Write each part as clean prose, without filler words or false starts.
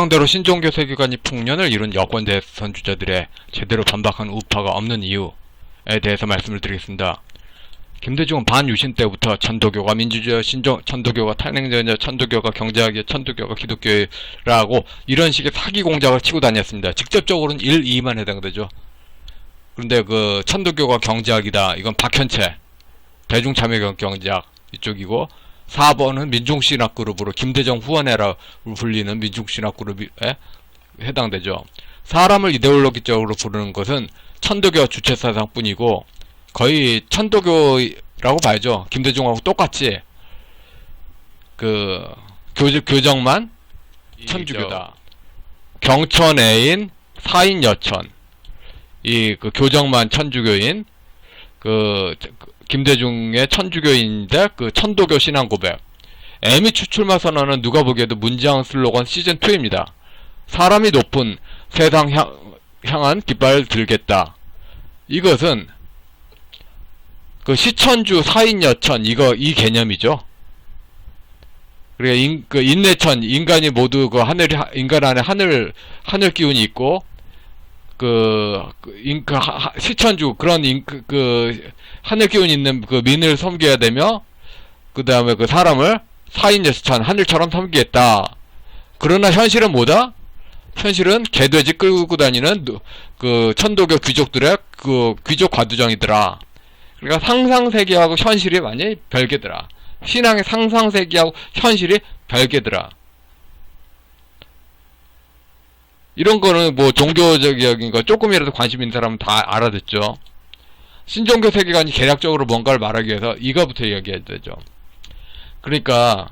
상대로 신종교 세계관이 풍년을 이룬 여권 대선 주자들의 제대로 반박한 우파가 없는 이유에 대해서 말씀을 드리겠습니다. 김대중은 반유신 때부터 천도교가 민주주의, 천도교가 탄핵전이자 천도교가 경제학이야, 천도교가 기독교라고 이런 식의 사기 공작을 치고 다녔습니다. 직접적으로는 1, 2만 해당되죠. 그런데 그 천도교가 경제학이다, 이건 박현채 대중참여 경제학 이쪽이고, 4번은 민중신학그룹으로 김대중 후원회라고 불리는 민중신학그룹에 해당되죠. 사람을 이데올로기적으로 부르는 것은 천도교 주체사상뿐이고 거의 천도교라고 봐야죠. 김대중하고 똑같이 그 교정만 천주교다. 경천애인 사인여천, 이 그 교정만 천주교인 김대중의 천주교인인데 그 천도교 신앙 고백. 애미 추출마 선언은 누가 보기에도 문지양 슬로건 시즌2입니다. 사람이 높은 세상 향한 깃발을 들겠다. 이것은 그 시천주 사인여천 이 개념이죠. 그러니까 그 인내천, 인간이 모두 그 인간 안에 하늘 기운이 있고, 시천주, 그런 하늘 기운 있는 그 민을 섬겨야 되며, 그 다음에 그 사람을 사인여천, 하늘처럼 섬기겠다. 그러나 현실은 뭐다? 현실은 개돼지 끌고 다니는 그 천도교 귀족들의 그 귀족 과두정이더라. 그러니까 상상세계하고 현실이 완전히 별개더라. 신앙의 상상세계하고 현실이 별개더라. 이런 거는 뭐 종교적인 거 조금이라도 관심 있는 사람은 다 알아듣죠. 신종교 세계관이 개략적으로 뭔가를 말하기 위해서 이거부터 이야기해야 되죠. 그러니까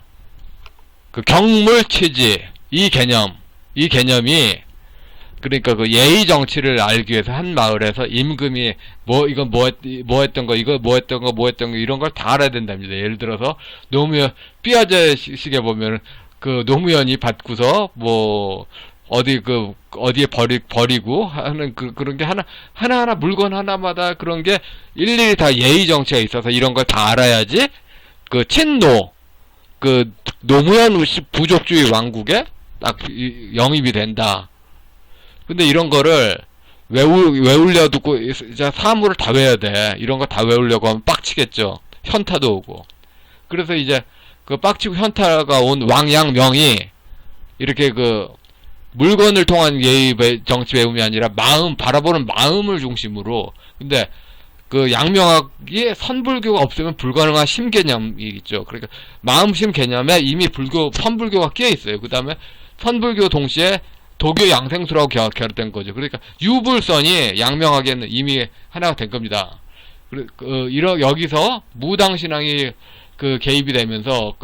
그 경물치지, 이 개념이 그러니까 그 예의 정치를 알기 위해서 한 마을에서 임금이 이건 뭐 했던 거 이런 걸 다 알아야 된답니다. 예를 들어서 노무현 삐아제식에 보면 그 노무현이 받고서 뭐 어디에 버리고 하는 그런 게 하나하나 물건 하나마다 그런 게 일일이 다 예의 정치가 있어서 이런 걸 다 알아야지 그 노무현 부족주의 왕국에 딱 영입이 된다. 근데 이런 거를 외우려 듣고 이제 사물을 다 외워야 돼. 이런 거 다 외우려고 하면 빡치겠죠. 현타도 오고. 그래서 이제 그 빡치고 현타가 온 왕양명이 이렇게 그 물건을 통한 예의 정치 외움이 아니라 바라보는 마음을 중심으로. 근데 그 양명학이 선불교가 없으면 불가능한 심개념이 있죠. 그러니까 마음심 개념에 이미 선불교가 끼어 있어요. 그 다음에 선불교 동시에 도교 양생수라고 결합된 거죠. 그러니까 유불선이 양명학에는 이미 하나가 된 겁니다. 여기서 무당신앙이 그 개입이 되면서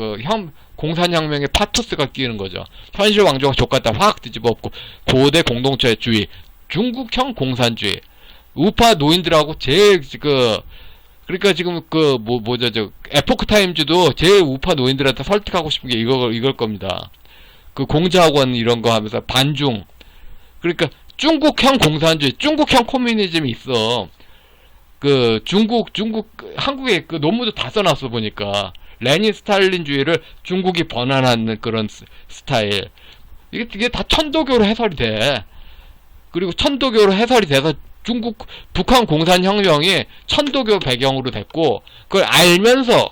공산혁명의 파토스가 끼는 거죠. 현실 왕조가 족같다 확 뒤집어 엎고 고대 공동체주의, 중국형 공산주의, 우파 노인들하고 제일 그러니까 지금 에포크 타임즈도 제일 우파 노인들한테 설득하고 싶은 게 이걸 겁니다. 그 공자학원 이런 거 하면서 반중. 그러니까 중국형 공산주의, 중국형 코뮤니즘이 있어. 한국에 그 논문도 다 써놨어 보니까. 레닌 스탈린주의를 중국이 번안하는 그런 스타일. 이게 다 천도교로 해설이 돼. 그리고 천도교로 해설이 돼서 북한 공산혁명이 천도교 배경으로 됐고, 그걸 알면서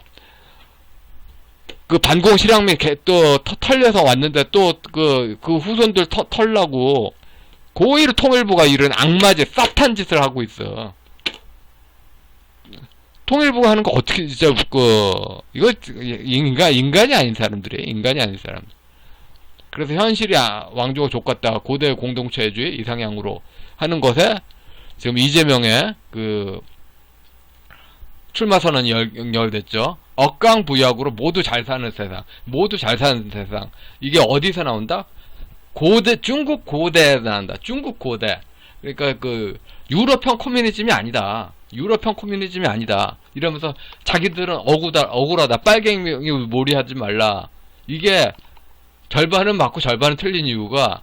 그 반공 실향민 또 털려서 왔는데 또 그 후손들 털라고 고의로 통일부가 이런 악마짓 쌉탄 짓을 하고 있어. 통일부가 하는 거 어떻게 진짜 이거 인간이 아닌 사람들이에요. 인간이 아닌 사람들. 그래서 현실이 왕조가 족같다, 고대 공동체주의 이상향으로 하는 것에 지금 이재명의 그 출마 선언이 연결됐죠. 억강부약으로 모두 잘 사는 세상, 이게 어디서 나온다? 중국 고대에서 나온다. 중국 고대. 그러니까 그 유럽형 코뮤니즘이 아니다. 이러면서 자기들은 억울하다. 빨갱이 몰이하지 말라. 이게 절반은 맞고 절반은 틀린 이유가,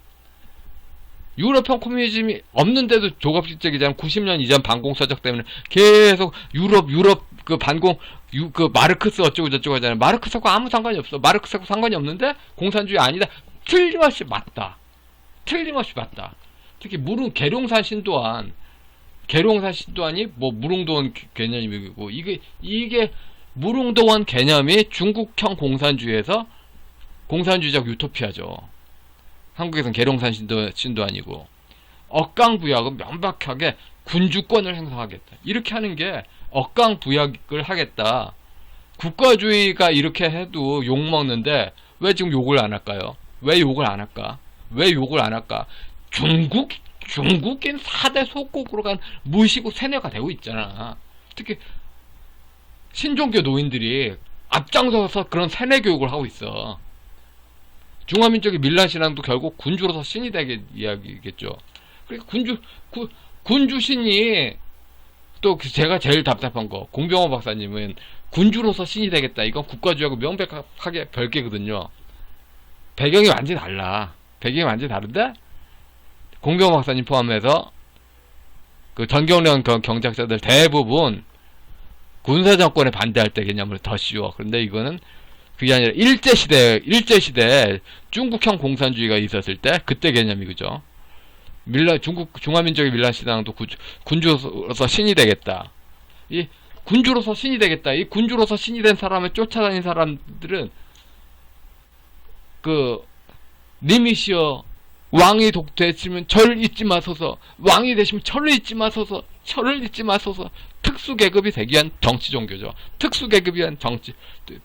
유럽형 코뮤니즘이 없는데도 조갑질적이잖아. 90년 이전 반공서적 때문에 계속 유럽 그 반공 마르크스 어쩌고 저쩌고 하잖아요. 마르크스하고 아무 상관이 없어. 마르크스하고 상관이 없는데 공산주의 아니다. 틀림없이 맞다. 틀림없이 맞다. 특히 계룡산 신도안이 뭐 무릉도원 개념이고, 이게 무릉도원 개념이 중국형 공산주의적 유토피아죠. 한국에선 계룡산 신도안이고, 억강부약은 명백하게 군주권을 행사하겠다. 이렇게 하는 게 억강부약을 하겠다. 국가주의가 이렇게 해도 욕먹는데 왜 지금 욕을 안 할까요? 왜 욕을 안 할까? 중국인 4대 속국으로 간 무시국 세뇌가 되고 있잖아. 특히 신종교 노인들이 앞장서서 그런 세뇌 교육을 하고 있어. 중화민족의 밀란신앙도 결국 군주로서 신이 되게 이야기겠죠. 그러니까 군주신이, 또 제가 제일 답답한 거, 공병호 박사님은 군주로서 신이 되겠다. 이건 국가주의하고 명백하게 별개거든요. 배경이 완전히 달라. 배경이 완전히 다른데, 공병호 박사님 포함해서 그 전경련 경작자들 대부분 군사정권에 반대할 때 개념을 더 씌워. 그런데 이거는 그게 아니라 일제시대에 중국형 공산주의가 있었을 때 그때 개념이, 그죠? 중화민족의 밀란신앙도 군주로서 신이 되겠다. 이 군주로서 신이 된 사람을 쫓아다닌 사람들은 님이시여 왕이 되시면 저를 잊지 마소서, 왕이 되시면 저를 잊지 마소서, 특수계급이 되기 위한 정치종교죠. 특수계급이 위한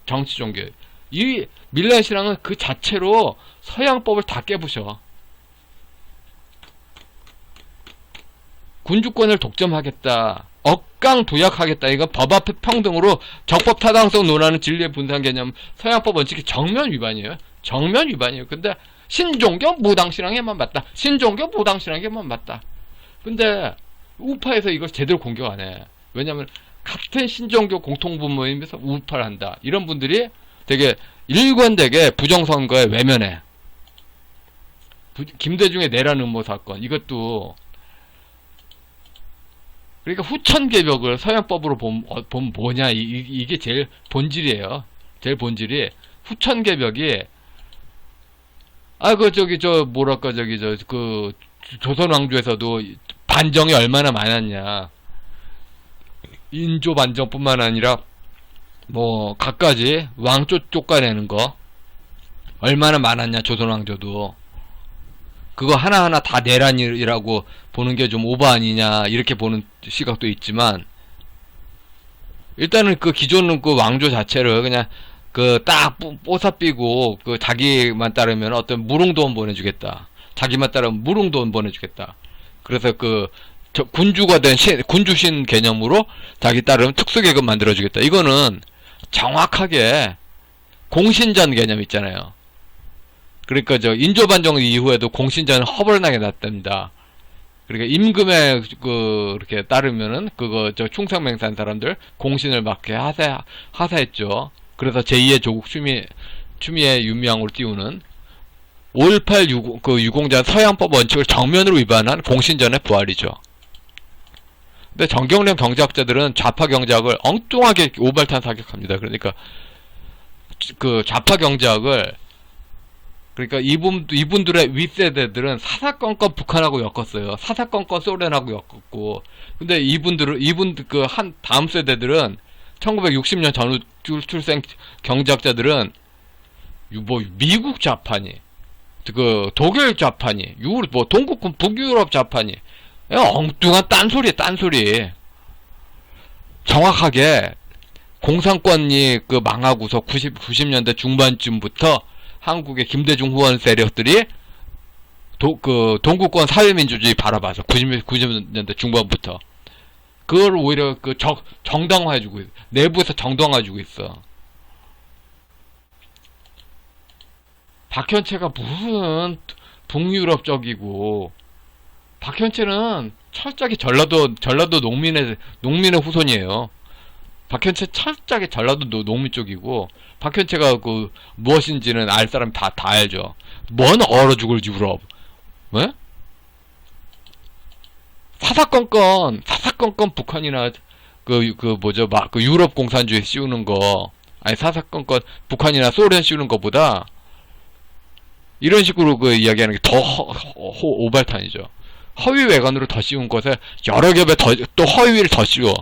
정치종교. 이 밀란신앙은 그 자체로 서양법을 다 깨부셔. 군주권을 독점하겠다, 억강부약하겠다. 이건 법 앞에 평등으로 적법 타당성 논하는 진리의 분산 개념, 서양법 원칙이 정면 위반이에요. 근데 신종교 무당신앙에만 맞다. 근데 우파에서 이걸 제대로 공격 안 해. 왜냐면 같은 신종교 공통분모임에서 우파를 한다. 이런 분들이 되게 일관되게 부정선거에 외면해. 김대중의 내란 음모 사건, 이것도, 그러니까 후천개벽을 서양법으로 보면 뭐냐, 이게 제일 본질이에요. 본질이 후천개벽이, 조선 왕조에서도 반정이 얼마나 많았냐. 인조 반정뿐만 아니라 뭐 갖가지 왕 쫓아내는 거 얼마나 많았냐. 조선 왕조도 그거 하나하나 다 내란이라고 보는 게 좀 오버 아니냐, 이렇게 보는 시각도 있지만, 일단은 기존은 왕조 자체를 그냥 딱 뽀사삐고 자기만 따르면 어떤 무릉도원 보내주겠다. 그래서 군주가 된 군주신 개념으로 자기 따르면 특수계급 만들어주겠다. 이거는 정확하게 공신전 개념 있잖아요. 그러니까 인조반정 이후에도 공신전은 허벌나게 났답니다. 그러니까 임금에 이렇게 따르면은 충성맹세한 사람들 공신을 맡게 하사했죠. 그래서 제2의 조국 추미애 윤미향으로 띄우는 5.18 유공자 서양법 원칙을 정면으로 위반한 공신전의 부활이죠. 근데 정경련 경제학자들은 좌파 경제학을 엉뚱하게 오발탄 사격합니다. 그러니까 좌파 경제학을, 그러니까 이분들의 윗세대들은 사사건건 북한하고 엮었어요. 사사건건 소련하고 엮었고, 근데 다음 세대들은 1960년 전후 출생 경제학자들은 미국 좌파니, 독일 좌파니, 동국권 북유럽 좌파니, 엉뚱한 딴소리. 정확하게 공산권이 망하고서 90년대 중반쯤부터 한국의 김대중 후원 세력들이 동구권 사회민주주의 바라봐서 90년대 중반부터 그걸 오히려 정당화해주고, 내부에서 정당화해주고 있어. 박현채가 무슨 북유럽적이고, 박현채는 철저하게 전라도 농민의 후손이에요. 박현채 철저하게 전라도 농민 쪽이고, 박현채가 무엇인지는 알 사람 다 알죠. 뭔 얼어 죽을 유럽, 왜? 사사건건 북한이나 유럽 공산주의 씌우는 거, 아니 사사건건 북한이나 소련 씌우는 것보다 이런 식으로 그 이야기하는 게 더 오발탄이죠. 허위 외관으로 더 씌운 것에 여러 겹에 또 허위를 더 씌워.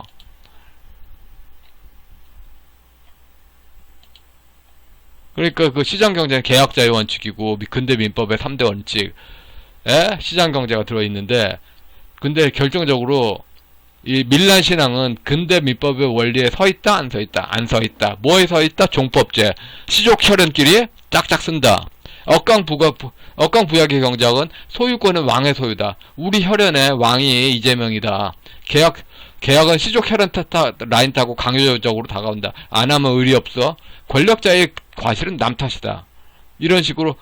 그러니까 그 시장경제는 계약자의 원칙이고 근대 민법의 3대 원칙에 시장경제가 들어있는데, 근데 결정적으로 이 밀란 신앙은 근대 민법의 원리에 서있다 안 서있다 안 서있다. 뭐에 서있다? 종법제. 시족 혈연끼리 짝짝 쓴다. 억강부약의 경작은 소유권은 왕의 소유다. 우리 혈연의 왕이 이재명이다. 계약은 시족 혈연 라인 타고 강요적으로 다가온다. 안 하면 의리 없어. 권력자의 과실은 남 탓이다. 이런 식으로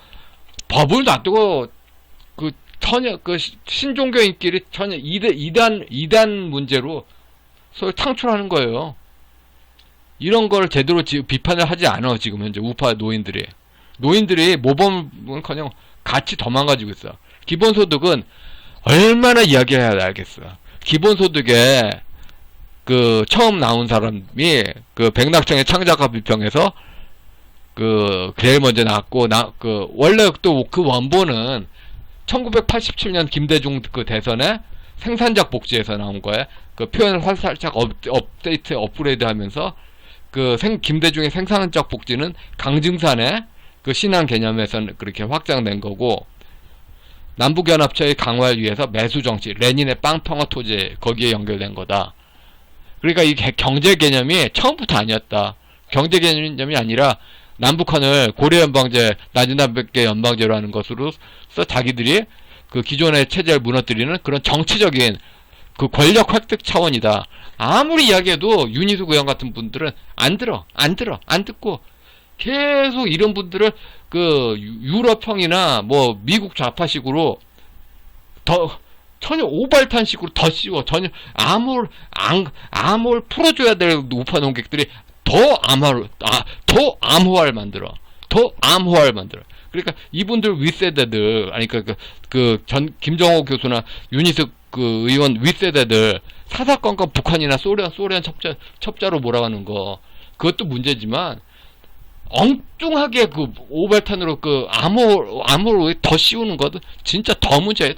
법을 놔두고 그 신종교인끼리 전혀 이단 문제로 서로 창출하는 거예요. 이런 걸 제대로 비판을 하지 않아. 지금 현재 우파 노인들이 모범은커녕 같이 더 망가지고 있어. 기본소득은 얼마나 이야기해야 알겠어. 기본소득에 그 처음 나온 사람이 그 백낙천의 창작과 비평에서 제일 먼저 나왔고, 원래 또 그 원본은 1987년 김대중 그 대선에 생산적 복지에서 나온 거예요. 그 표현을 살짝 업그레이드 하면서 김대중의 생산적 복지는 강증산의 그 신앙 개념에서 그렇게 확장된 거고, 남북연합체의 강화를 위해서 매수정치, 레닌의 빵평화 토지, 거기에 연결된 거다. 그러니까 이 경제 개념이 처음부터 아니었다. 경제 개념이 아니라 남북한을 고려연방제, 나지남북계 연방제로 하는 것으로서 자기들이 그 기존의 체제를 무너뜨리는 그런 정치적인 그 권력 획득 차원이다. 아무리 이야기해도 윤희수 의원 같은 분들은 안 듣고 계속 이런 분들을 그 유럽형이나 뭐 미국 좌파식으로 전혀 오발탄식으로 더 씌워. 전혀 암호를 풀어줘야 될 우파 농객들이 더 암호화를 만들어. 그러니까 이분들 윗세대들, 아니 김정호 교수나 윤희숙 그 의원 윗세대들 사사건건 북한이나 소련 첩자로 몰아가는 거, 그것도 문제지만 엉뚱하게 그 오발탄으로 그 암호로 더 씌우는 것도 진짜 더 문제예요.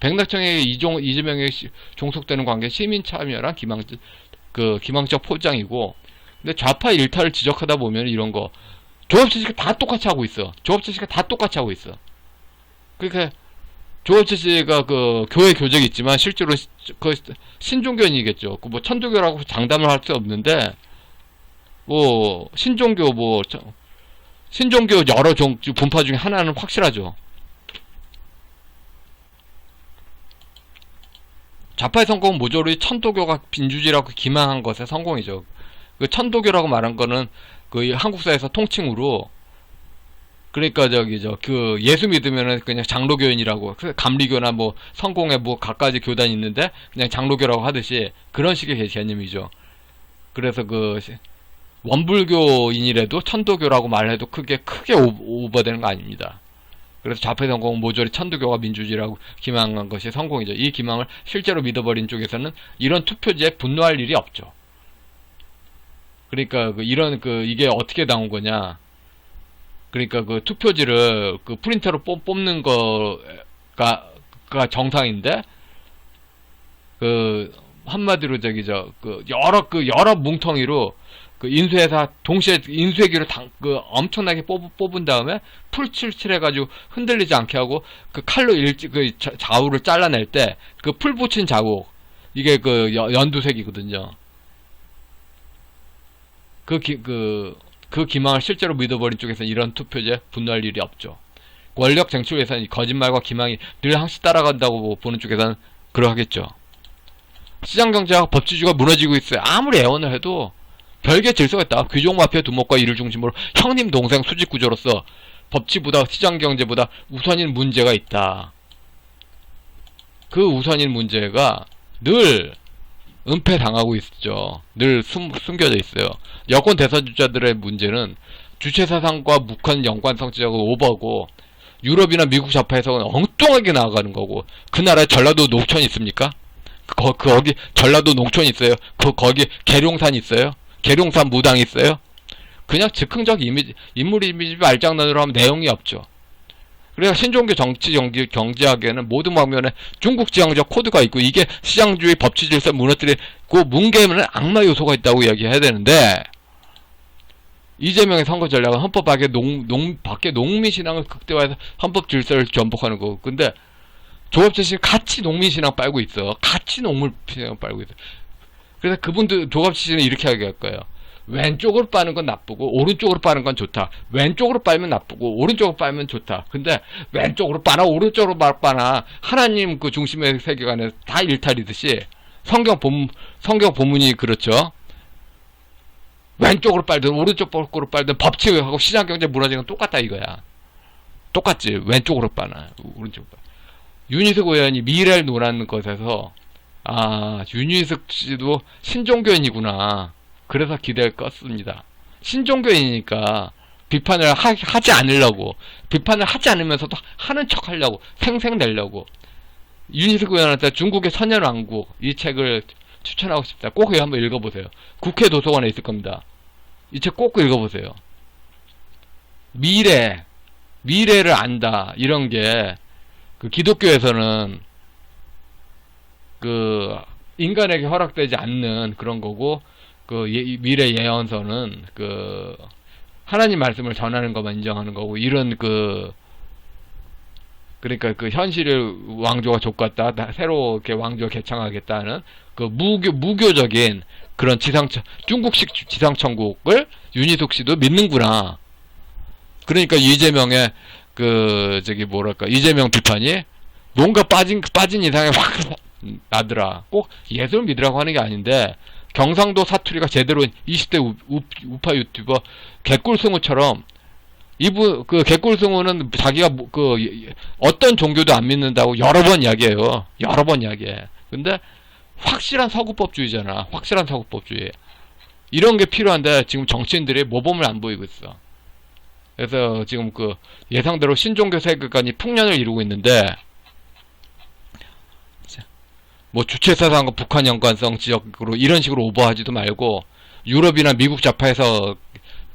백낙천에게 이재명에게 종속되는 관계 시민 참여랑 기망적 포장이고, 근데 좌파 일탈을 지적하다 보면 이런 거 조합체제가 다 똑같이 하고 있어. 그러니까 조합체제가 그 교회 교적이 있지만 실제로 그 신종교인이겠죠. 그 뭐 천도교라고 장담을 할 수 없는데, 뭐 신종교 여러 분파 중에 하나는 확실하죠. 좌파의 성공은 모조리 천도교가 민주주의라고 기망한 것의 성공이죠. 그 천도교라고 말한 거는 그 한국사에서 통칭으로, 그러니까 그 예수 믿으면은 그냥 장로교인이라고, 감리교나 뭐 성공회 뭐 각가지 교단이 있는데 그냥 장로교라고 하듯이 그런 식의 개념이죠. 그래서 그 원불교인이라도 천도교라고 말해도 크게 오버되는 거 아닙니다. 그래서 좌파의 성공은 모조리 천도교가 민주주의라고 기망한 것이 성공이죠. 이 기망을 실제로 믿어버린 쪽에서는 이런 투표지에 분노할 일이 없죠. 그러니까 이게 어떻게 나온 거냐? 그러니까 그 투표지를 그 프린터로 뽑는 거가 정상인데, 그 한마디로 여러 뭉텅이로 그 인쇄사 동시에 인쇄기로 엄청나게 뽑은 다음에 풀칠칠해가지고 흔들리지 않게 하고 그 칼로 좌우를 잘라낼 때 그 풀 붙인 자국, 이게 그 연두색이거든요. 그 기망을 실제로 믿어버린 쪽에서 이런 투표제에 분노할 일이 없죠. 권력 쟁취에서는 거짓말과 기망이 늘 항시 따라간다고 보는 쪽에서는 그러하겠죠. 시장경제와 법치주의가 무너지고 있어요. 아무리 애원을 해도 별개 질서가 있다. 귀족마피아 두목과 이를 중심으로 형님 동생 수직구조로서 법치보다 시장경제보다 우선인 문제가 있다. 그 우선인 문제가 늘 은폐당하고 있죠. 늘 숨겨져 있어요. 여권 대선주자들의 문제는 주체사상과 묵한 연관성적 오버고, 유럽이나 미국 좌파에서는 엉뚱하게 나아가는 거고, 그 나라에 전라도 농촌 있습니까? 거기 전라도 농촌 있어요? 거기 계룡산 있어요? 계룡산 무당 있어요? 그냥 즉흥적 인물 이미지 말장난으로 하면 내용이 없죠. 그래야 신종교 정치 경제학에는 모든 방면에 중국 지향적 코드가 있고 이게 시장주의 법치 질서 무너뜨리고 뭉개면 악마 요소가 있다고 이야기해야 되는데 이재명의 선거 전략은 헌법 밖에 밖에 농민신앙을 극대화해서 헌법 질서를 전복하는 거고 근데 조갑재 씨는 같이 농민신앙 빨고 있어. 같이 농민신앙 빨고 있어. 그래서 그분들 조갑재 씨는 이렇게 이야기할 거예요. 왼쪽으로 빠는 건 나쁘고 오른쪽으로 빠는 건 좋다. 왼쪽으로 빨면 나쁘고 오른쪽으로 빨면 좋다. 근데 왼쪽으로 빠나 오른쪽으로 빠나 하나님 그 중심의 세계관에 다 일탈이듯이 성경 본문이 그렇죠. 왼쪽으로 빨든 오른쪽으로 빨든 법칙하고 시장경제 무너지는 건 똑같다 이거야. 똑같지. 왼쪽으로 빠나 오른쪽으로 빠나. 윤희숙 의원이 미래를 논하는 것에서 윤희숙 씨도 신종교인이구나. 그래서 기대를 껐습니다. 신종교인이니까 비판을 하지 않으려고 비판을 하지 않으면서도 하는 척 하려고 생생 내려고 윤희숙 의원한테 중국의 선현왕국 이 책을 추천하고 싶다. 꼭 한번 읽어보세요. 국회 도서관에 있을 겁니다. 이 책 꼭 읽어보세요. 미래를 안다 이런 게 그 기독교에서는 그 인간에게 허락되지 않는 그런 거고 그 미래 예언서는 그 하나님 말씀을 전하는 것만 인정하는 거고 이런 그러니까 그 현실을 왕조가 족같다 새로 이렇게 왕조가 개창하겠다는 그 무교적인 그런 중국식 지상천국을 윤희숙 씨도 믿는구나. 그러니까 이재명의 이재명 비판이 뭔가 빠진 이상에 확 나더라. 꼭 예술을 믿으라고 하는 게 아닌데 경상도 사투리가 제대로 20대 우파 유튜버 개꿀승우처럼 그 개꿀승우는 자기가 어떤 종교도 안 믿는다고 여러 번 이야기해요. 여러 번 이야기해. 근데 확실한 서구법주의잖아. 확실한 서구법주의. 이런 게 필요한데 지금 정치인들이 모범을 안 보이고 있어. 그래서 지금 그 예상대로 신종교 세계관이 풍년을 이루고 있는데 뭐 주체사상과 북한 연관성 지역으로 이런 식으로 오버하지도 말고 유럽이나 미국 좌파에서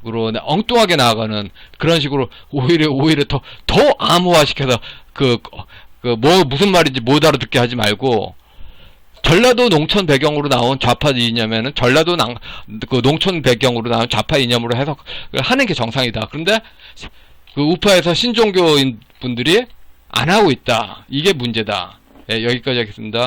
엉뚱하게 나아가는 그런 식으로 오히려 더 암호화시켜서 무슨 말인지 못 알아듣게 하지 말고 전라도 농촌 배경으로 나온 좌파 이념에는 전라도 농촌 배경으로 나온 좌파 이념으로 해석하는 게 정상이다. 그런데 그 우파에서 신종교인 분들이 안 하고 있다. 이게 문제다. 네, 여기까지 하겠습니다.